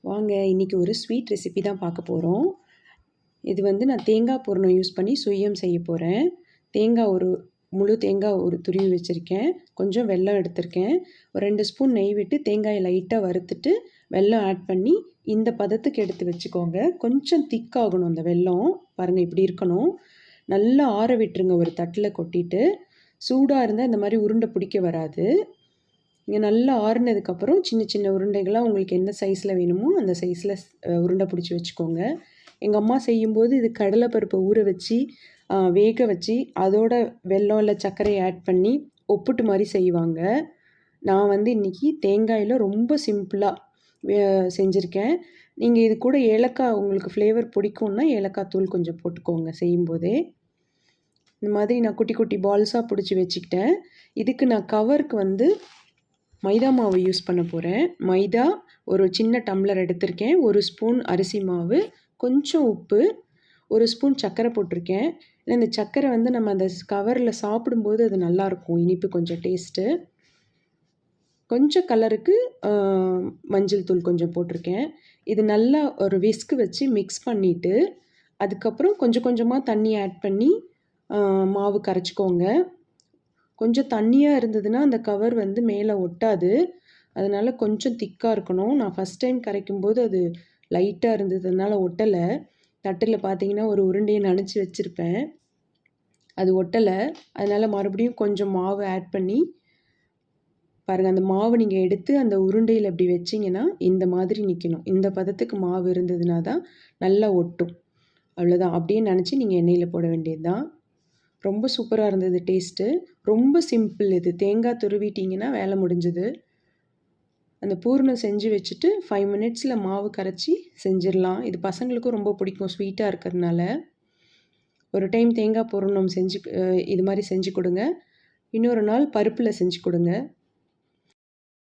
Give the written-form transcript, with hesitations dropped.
வாங்க இன்றைக்கி ஒரு ஸ்வீட் ரெசிபி தான் பார்க்க போகிறோம். இது வந்து நான் தேங்காய் பூரணம் யூஸ் பண்ணி சுயம் செய்ய போகிறேன். முழு தேங்காய் ஒரு துருவி வச்சுருக்கேன். கொஞ்சம் வெல்லம் எடுத்திருக்கேன். ஒரு 2 ஸ்பூன் நெய் விட்டு தேங்காயை லைட்டாக வறுத்துட்டு வெல்லம் ஆட் பண்ணி இந்த பதத்துக்கு எடுத்து வச்சுக்கோங்க. கொஞ்சம் திக்காகணும் அந்த வெல்லம். பாருங்கள் இப்படி இருக்கணும். நல்லா ஆற விட்டுருங்க ஒரு தட்டில் கொட்டிட்டு. சூடாக இருந்தால் இந்த மாதிரி உருண்டை பிடிக்க வராது. இங்கே நல்லா ஆறுனதுக்கப்புறம் சின்ன சின்ன உருண்டைகளாக உங்களுக்கு என்ன சைஸில் வேணுமோ அந்த சைஸில் உருண்டை பிடிச்சி வச்சுக்கோங்க. எங்கள் அம்மா செய்யும்போது இது கடலைப்பருப்பை ஊற வச்சு வேக வச்சு அதோட வெல்லம் இல்லை சர்க்கரையை ஆட் பண்ணி ஒப்புட்டு மாதிரி செய்வாங்க. நான் வந்து இன்றைக்கி தேங்காயில் ரொம்ப சிம்பிளாக செஞ்சுருக்கேன். நீங்கள் இது கூட ஏலக்காய் உங்களுக்கு ஃப்ளேவர் பிடிக்கும்னா ஏலக்காய் தூள் கொஞ்சம் போட்டுக்கோங்க செய்யும்போதே. இந்த மாதிரி நான் குட்டி குட்டி பால்ஸாக பிடிச்சி வச்சுக்கிட்டேன். இதுக்கு நான் கவருக்கு வந்து மைதா மாவு யூஸ் பண்ண போகிறேன். மைதா ஒரு சின்ன டம்ளர் எடுத்திருக்கேன். 1 ஸ்பூன் அரிசி மாவு, கொஞ்சம் உப்பு, 1 ஸ்பூன் சர்க்கரை போட்டிருக்கேன். இந்த சர்க்கரை வந்து நம்ம அந்த கவரில் சாப்பிடும்போது அது நல்லாயிருக்கும், இனிப்பு கொஞ்சம் டேஸ்ட்டு. கொஞ்சம் கலருக்கு மஞ்சள் தூள் கொஞ்சம் போட்டிருக்கேன். இது நல்லா ஒரு விஸ்க் வச்சு மிக்ஸ் பண்ணிவிட்டு அதுக்கப்புறம் கொஞ்சம் கொஞ்சமாக தண்ணி ஆட் பண்ணி மாவு கரைச்சிக்கோங்க. கொஞ்சம் தண்ணியாக இருந்ததுன்னா அந்த கவர் வந்து மேலே ஒட்டாது. அதனால் கொஞ்சம் திக்காக இருக்கணும். நான் ஃபஸ்ட் டைம் கரைக்கும்போது அது லைட்டாக இருந்ததுனால ஒட்டலை. தட்டில் பார்த்தீங்கன்னா ஒரு உருண்டையை நனைச்சி வச்சுருப்பேன், அது ஒட்டலை. அதனால் மறுபடியும் கொஞ்சம் மாவு ஆட் பண்ணி பாருங்கள். அந்த மாவு நீங்கள் எடுத்து அந்த உருண்டையில் இப்படி வச்சிங்கன்னா இந்த மாதிரி நிற்கணும். இந்த பதத்துக்கு மாவு இருந்ததுனா தான் நல்லா ஒட்டும். அவ்வளோதான். அப்படியே நினச்சி நீங்கள் எண்ணெயில் போட வேண்டியது தான். ரொம்ப சூப்பராக இருந்தது டேஸ்ட்டு. ரொம்ப சிம்பிள் இது. தேங்காய் துருவிட்டிங்கன்னா வேலை முடிஞ்சுது. அந்த பூரணம் செஞ்சு வச்சுட்டு 5 மினிட்ஸில் மாவு கரைச்சி செஞ்சிடலாம். இது பசங்களுக்கும் ரொம்ப பிடிக்கும் ஸ்வீட்டாக இருக்கிறதுனால. ஒரு டைம் தேங்காய் பூரணம் இது மாதிரி செஞ்சு கொடுங்க. இன்னொரு நாள் பருப்பில் செஞ்சு கொடுங்க.